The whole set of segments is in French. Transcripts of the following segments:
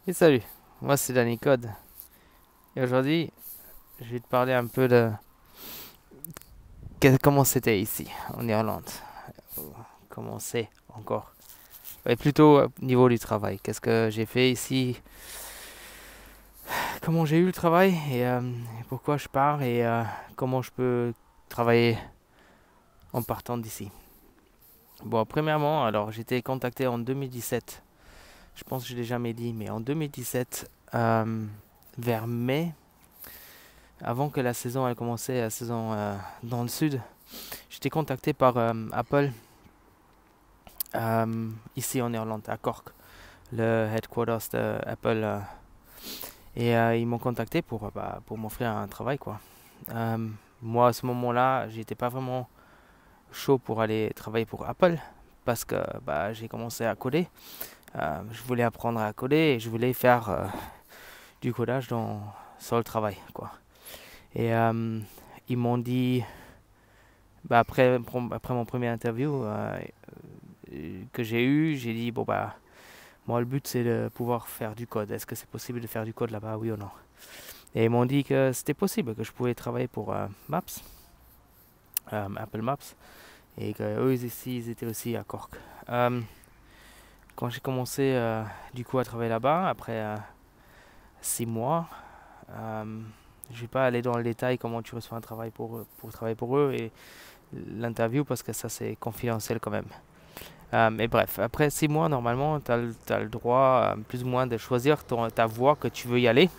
Et salut, moi c'est Danny Code. Et aujourd'hui, je vais te parler un peu de comment c'était ici, en Irlande. Comment c'est encore. Et plutôt au niveau du travail. Qu'est-ce que j'ai fait ici, comment j'ai eu le travail et pourquoi je pars et comment je peux travailler en partant d'ici. Bon, premièrement, alors j'étais contacté en 2017. Je pense que je l'ai jamais dit, mais en 2017, vers mai, avant que la saison ait commencé, la saison dans le sud, j'étais contacté par Apple ici en Irlande, à Cork, le headquarters d'Apple. Et ils m'ont contacté pour m'offrir un travail, quoi. Moi, à ce moment-là, j'étais pas vraiment chaud pour aller travailler pour Apple parce que j'ai commencé à coder. Je voulais apprendre à coder et je voulais faire du codage sur le travail, quoi. Et ils m'ont dit, après mon premier interview que j'ai eu, j'ai dit, bon, moi, le but, c'est de pouvoir faire du code. Est-ce que c'est possible de faire du code là-bas, oui ou non? Et ils m'ont dit que c'était possible, que je pouvais travailler pour Maps, Apple Maps, et que eux ici, ils étaient aussi à Cork. Quand j'ai commencé, du coup, à travailler là-bas, après 6 mois, je vais pas aller dans le détail comment tu reçois un travail pour travailler pour eux et l'interview parce que ça c'est confidentiel quand même. Mais bref, après 6 mois, normalement, tu as le droit plus ou moins de choisir ta voie que tu veux y aller.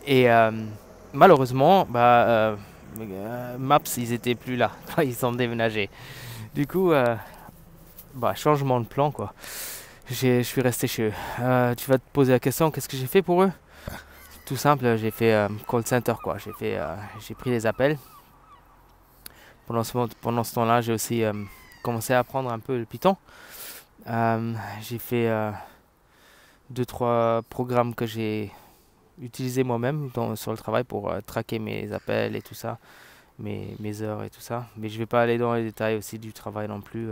Et malheureusement, Maps, ils étaient plus là. Ils sont déménagés. Du coup, changement de plan, quoi. Je suis resté chez eux. Tu vas te poser la question, qu'est-ce que j'ai fait pour eux? Tout simple, j'ai fait call center, quoi. J'ai pris les appels. Pendant ce temps-là, j'ai aussi commencé à apprendre un peu le Python. J'ai fait 2-3 programmes que j'ai utilisés moi-même sur le travail pour traquer mes appels et tout ça, mes heures et tout ça. Mais je vais pas aller dans les détails aussi du travail non plus.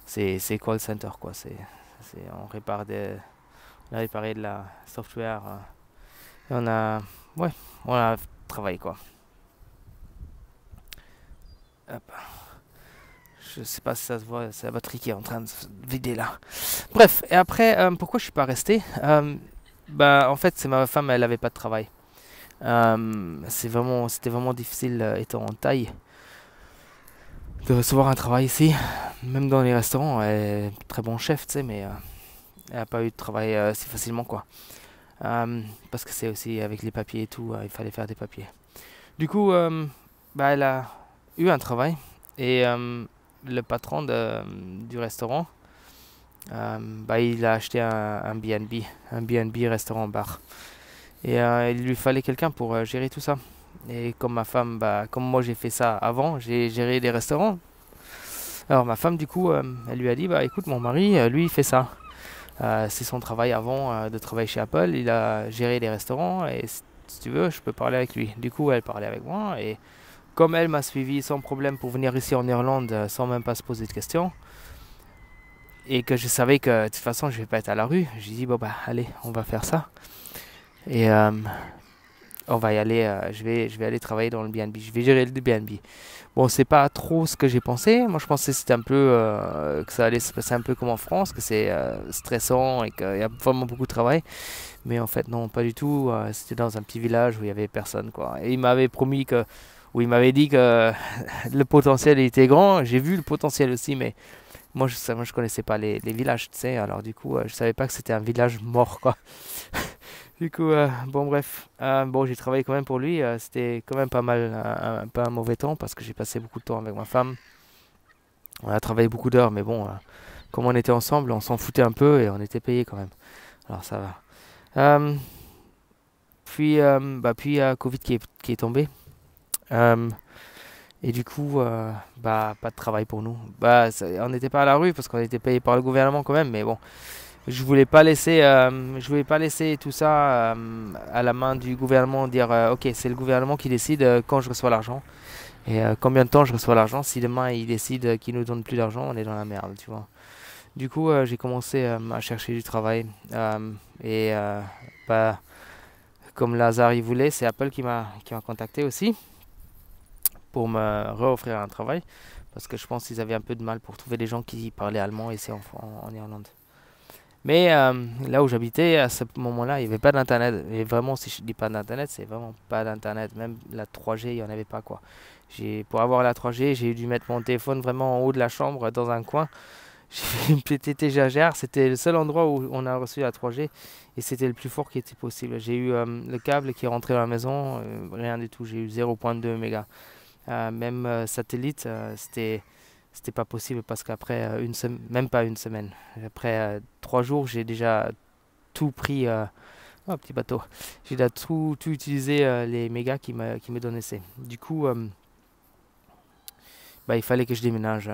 C'est call center, quoi. On a réparé de la software. Et ouais, on a travaillé, quoi. Hop. Je sais pas si ça se voit, c'est la batterie qui est en train de se vider là. Bref, et après, pourquoi je suis pas resté? En fait, c'est ma femme, elle avait pas de travail. C'était vraiment difficile, étant en taille, de recevoir un travail ici. Même dans les restaurants, elle est très bon chef, tu sais, mais elle a pas eu de travail si facilement, quoi. Parce que c'est aussi avec les papiers et tout, il fallait faire des papiers. Du coup, elle a eu un travail et le patron du restaurant, il a acheté un B&B, un B&B restaurant-bar. Et il lui fallait quelqu'un pour gérer tout ça. Et comme ma femme, comme moi j'ai fait ça avant, j'ai géré des restaurants. Alors ma femme, du coup, elle lui a dit, écoute, mon mari, lui, il fait ça. C'est son travail avant de travailler chez Apple. Il a géré des restaurants et si tu veux, je peux parler avec lui. Du coup, elle parlait avec moi et comme elle m'a suivi sans problème pour venir ici en Irlande sans même pas se poser de questions et que je savais que de toute façon je vais pas être à la rue, j'ai dit bon allez, on va faire ça et on va y aller. Je vais aller travailler dans le B&B. Je vais gérer le B&B. Bon, c'est pas trop ce que j'ai pensé. Moi, je pensais que c'était un peu que ça allait se passer un peu comme en France, que c'est stressant et qu'il y a vraiment beaucoup de travail. Mais en fait, non, pas du tout. C'était dans un petit village où il y avait personne, quoi. Et il m'avait promis ou il m'avait dit que le potentiel était grand. J'ai vu le potentiel aussi, mais moi, je connaissais pas les villages, tu sais. Alors du coup, je savais pas que c'était un village mort, quoi. Du coup, bon bref, j'ai travaillé quand même pour lui. C'était quand même pas mal, un peu un mauvais temps parce que j'ai passé beaucoup de temps avec ma femme. On a travaillé beaucoup d'heures, mais bon, comme on était ensemble, on s'en foutait un peu et on était payé quand même. Alors ça va. Euh, puis il y a Covid qui est tombé. Euh, et du coup, pas de travail pour nous. On n'était pas à la rue parce qu'on était payé par le gouvernement quand même, mais bon. Je voulais pas laisser tout ça à la main du gouvernement, dire ok, c'est le gouvernement qui décide quand je reçois l'argent et combien de temps je reçois l'argent. Si demain il décide qu'il nous donne plus d'argent, on est dans la merde, tu vois. Du coup, j'ai commencé à chercher du travail. Et bah, comme Lazare il voulait, c'est Apple qui m'a contacté aussi pour me réoffrir un travail. Parce que je pense qu'ils avaient un peu de mal pour trouver des gens qui parlaient allemand ici en Irlande. Mais là où j'habitais, à ce moment-là, il n'y avait pas d'internet. Et vraiment, si je dis pas d'internet, c'est vraiment pas d'internet. Même la 3G, il n'y en avait pas quoi. Pour avoir la 3G, j'ai dû mettre mon téléphone vraiment en haut de la chambre, dans un coin. J'ai fait une petite étagère. C'était le seul endroit où on a reçu la 3G. Et c'était le plus fort qui était possible. J'ai eu le câble qui est rentré dans la maison. Rien du tout. J'ai eu 0,2 mégas. Même satellite, c'était pas possible parce qu'après même pas une semaine, après 3 jours, j'ai déjà tout pris. Oh, petit bateau. J'ai déjà tout utilisé les mégas qui me donnaient. Du coup, bah, il fallait que je déménage.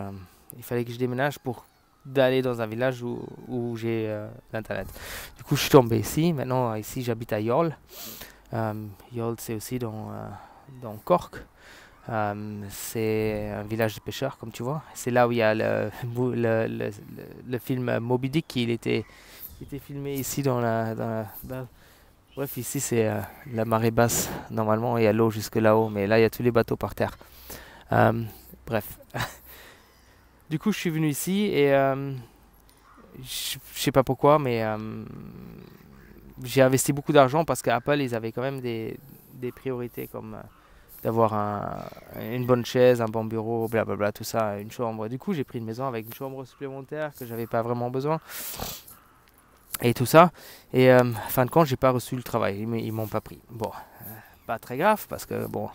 Il fallait que je déménage pour d'aller dans un village où j'ai l'internet. Du coup, je suis tombé ici. Maintenant, ici, j'habite à Youghal. Youghal, c'est aussi dans Cork. C'est un village de pêcheurs, comme tu vois. C'est là où il y a le film Moby Dick. Il était filmé ici Bref, ici c'est la marée basse. Normalement, il y a l'eau jusque là-haut, mais là, il y a tous les bateaux par terre. Euh, Bref. Du coup, je suis venu ici et je sais pas pourquoi, mais j'ai investi beaucoup d'argent parce qu'Apple, ils avaient quand même des priorités comme d'avoir une bonne chaise, un bon bureau, blablabla, tout ça, une chambre. Du coup, j'ai pris une maison avec une chambre supplémentaire que j'avais pas vraiment besoin et tout ça. Et fin de compte, j'ai pas reçu le travail. Ils m'ont pas pris. Bon, pas très grave parce que bon,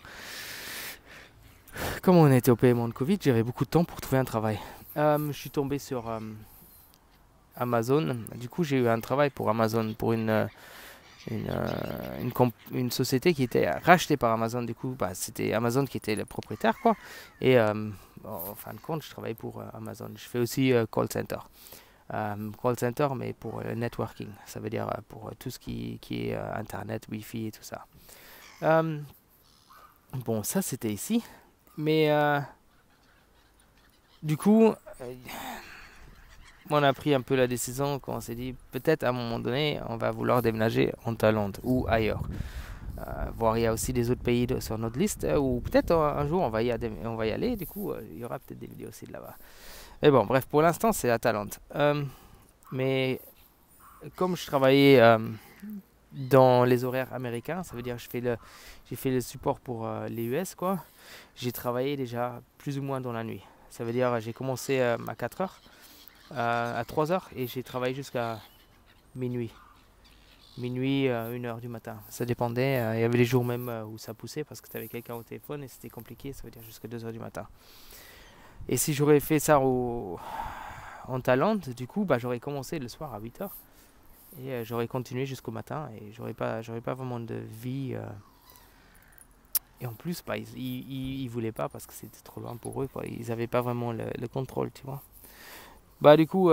comme on était au paiement de Covid, j'avais beaucoup de temps pour trouver un travail. Je suis tombé sur Amazon. Du coup, j'ai eu un travail pour Amazon pour une société qui était rachetée par Amazon. Du coup, bah, c'était Amazon qui était le propriétaire, quoi. Et en fin de compte, je travaille pour Amazon. Je fais aussi call center. Call center, mais pour le networking. Ça veut dire pour tout ce qui est Internet, Wi-Fi et tout ça. Bon, ça, c'était ici. Mais du coup, on a pris un peu la décision qu'on s'est dit peut-être à un moment donné on va vouloir déménager en Thaïlande ou ailleurs. Voir il y a aussi des autres pays sur notre liste ou peut-être un jour on va y aller, du coup il y aura peut-être des vidéos aussi de là-bas. Mais bon, bref, pour l'instant c'est la Thaïlande. Mais comme je travaillais dans les horaires américains, ça veut dire que j'ai fait le support pour les US, quoi. J'ai travaillé déjà plus ou moins dans la nuit. Ça veut dire j'ai commencé à 4 heures, à 3 heures et j'ai travaillé jusqu'à minuit. Minuit, 1 heure du matin. Ça dépendait. Il y avait des jours même où ça poussait parce que tu avais quelqu'un au téléphone et c'était compliqué. Ça veut dire jusqu'à 2 heures du matin. Et si j'aurais fait ça en Thaïlande, du coup, bah, j'aurais commencé le soir à 8 heures et j'aurais continué jusqu'au matin et j'aurais pas vraiment de vie. Et en plus, bah, ils voulaient pas parce que c'était trop loin pour eux, quoi. Ils avaient pas vraiment le contrôle, tu vois. Bah, du coup,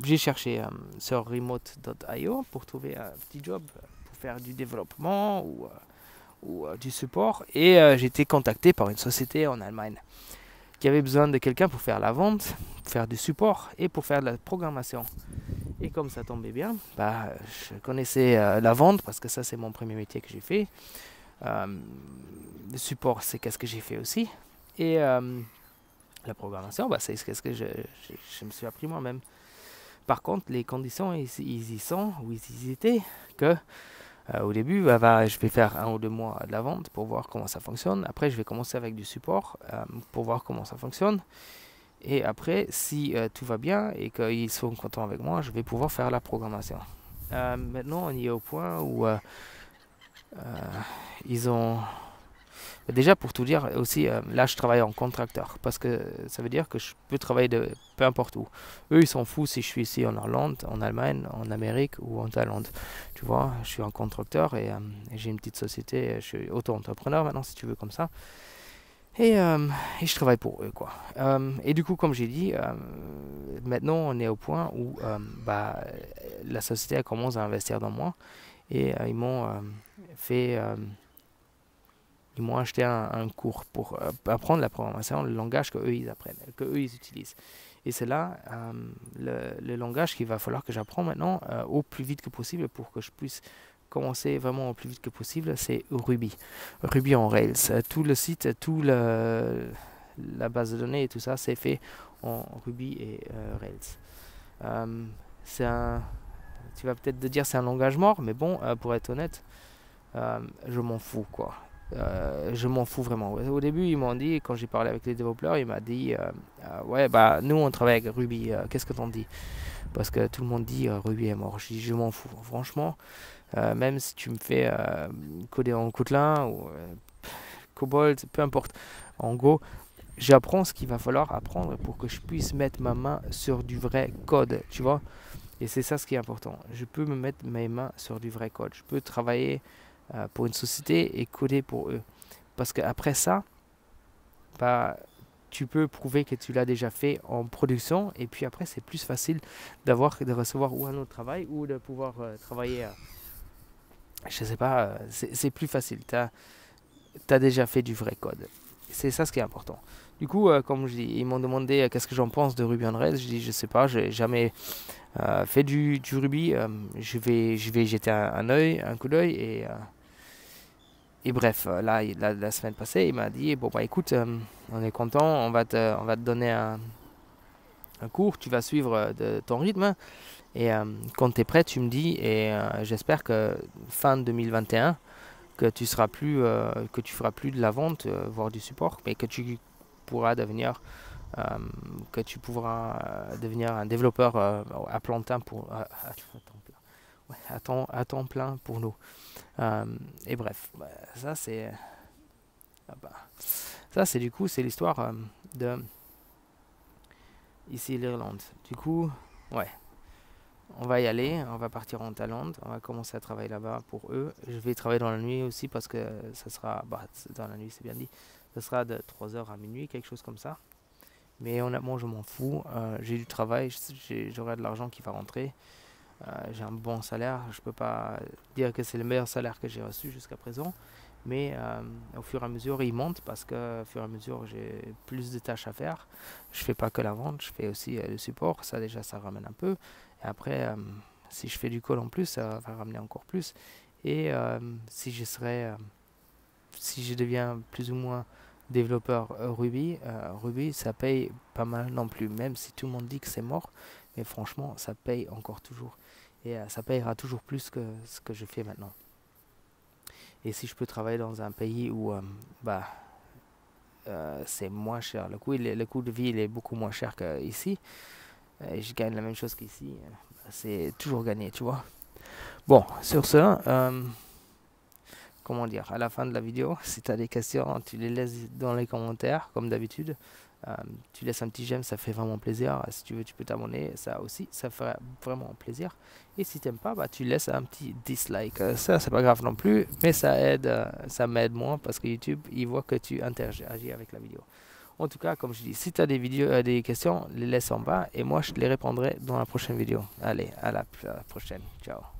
j'ai cherché sur remote.io pour trouver un petit job pour faire du développement ou du support. Et j'ai été contacté par une société en Allemagne qui avait besoin de quelqu'un pour faire la vente, pour faire du support et pour faire de la programmation. Et comme ça tombait bien, bah, je connaissais la vente parce que ça, c'est mon premier métier que j'ai fait. Le support, c'est qu'est-ce que j'ai fait aussi. Et la programmation, bah, c'est ce que je me suis appris moi-même. Par contre, les conditions, ils y sont, ou ils y étaient, que au début, bah, je vais faire 1 ou 2 mois de la vente pour voir comment ça fonctionne. Après, je vais commencer avec du support pour voir comment ça fonctionne. Et après, si tout va bien et qu'ils sont contents avec moi, je vais pouvoir faire la programmation. Maintenant, on y est au point où ils ont... Déjà, pour tout dire, aussi, là, je travaille en contracteur parce que ça veut dire que je peux travailler de peu importe où. Eux, ils s'en foutent si je suis ici en Irlande, en Allemagne, en Amérique ou en Thaïlande. Tu vois, je suis un contracteur et j'ai une petite société. Je suis auto-entrepreneur maintenant, si tu veux, comme ça. Et je travaille pour eux, quoi. Et du coup, comme j'ai dit, maintenant, on est au point où bah, la société elle commence à investir dans moi et ils m'ont fait ils m'ont acheté un cours pour apprendre la programmation, le langage qu'eux ils apprennent, qu'eux ils utilisent. Et c'est là le langage qu'il va falloir que j'apprends maintenant au plus vite que possible pour que je puisse commencer vraiment au plus vite que possible, c'est Ruby. Ruby en Rails. Tout le site, la base de données et tout ça, c'est fait en Ruby et Rails. C'est un, tu vas peut-être te dire c'est un langage mort, mais bon, pour être honnête, je m'en fous quoi. Je m'en fous vraiment. Au début, ils m'ont dit, quand j'ai parlé avec les développeurs, il m'a dit ouais, bah nous on travaille avec Ruby, qu'est-ce que t'en dis? Parce que tout le monde dit Ruby est mort. Je dis, je m'en fous. Franchement, même si tu me fais coder en Kotlin ou Cobalt, peu importe. En gros, j'apprends ce qu'il va falloir apprendre pour que je puisse mettre ma main sur du vrai code, tu vois. Et c'est ça ce qui est important. Je peux me mettre mes mains sur du vrai code. Je peux travailler pour une société et coder pour eux. Parce qu'après ça, bah, tu peux prouver que tu l'as déjà fait en production. Et puis après, c'est plus facile de recevoir ou un autre travail ou de pouvoir travailler. Je sais pas, c'est plus facile. Tu as déjà fait du vrai code. C'est ça ce qui est important. Du coup, comme je dis, ils m'ont demandé qu'est-ce que j'en pense de Ruby on Rails. Je dis, je sais pas, j'ai jamais fait du Ruby. Je vais jeter un coup d'œil et bref, là, la semaine passée, il m'a dit, bon bah écoute, on est content, on va te donner un cours, tu vas suivre de ton rythme. Et quand tu es prêt, tu me dis, et j'espère que fin 2021, que tu seras plus, que tu feras plus de la vente, voire du support, mais que tu pourras devenir, devenir un développeur à plein temps à temps plein pour nous. Et bref, ça c'est, ça c'est du coup c'est l'histoire de ici l'Irlande. Du coup, ouais. On va y aller, on va partir en Thaïlande, on va commencer à travailler là-bas pour eux. Je vais travailler dans la nuit aussi parce que ça sera, dans la nuit c'est bien dit, ça sera de 3h à minuit, quelque chose comme ça. Mais honnêtement je m'en fous, j'ai du travail, j'aurai de l'argent qui va rentrer, j'ai un bon salaire, je peux pas dire que c'est le meilleur salaire que j'ai reçu jusqu'à présent. Mais au fur et à mesure, il monte parce que au fur et à mesure, j'ai plus de tâches à faire. Je fais pas que la vente, je fais aussi le support. Ça déjà, ça ramène un peu. Et après, si je fais du code en plus, ça va ramener encore plus. Et si je deviens plus ou moins développeur Ruby, ça paye pas mal non plus. Même si tout le monde dit que c'est mort, mais franchement, ça paye encore toujours. Et ça payera toujours plus que ce que je fais maintenant. Et si je peux travailler dans un pays où c'est moins cher, le coût de vie il est beaucoup moins cher qu'ici, et je gagne la même chose qu'ici, c'est toujours gagné, tu vois. Bon, sur ce, comment dire, à la fin de la vidéo, si tu as des questions, tu les laisses dans les commentaires, comme d'habitude. Tu laisses un petit j'aime, ça fait vraiment plaisir. Si tu veux, tu peux t'abonner, ça aussi, ça ferait vraiment plaisir. Et si t'aimes pas, tu laisses un petit dislike. Ça, c'est pas grave non plus, mais ça aide, ça m'aide moins parce que YouTube, il voit que tu interagis avec la vidéo. En tout cas, comme je dis, si tu as des questions, les laisse en bas et moi, je les répondrai dans la prochaine vidéo. Allez, à la prochaine. Ciao.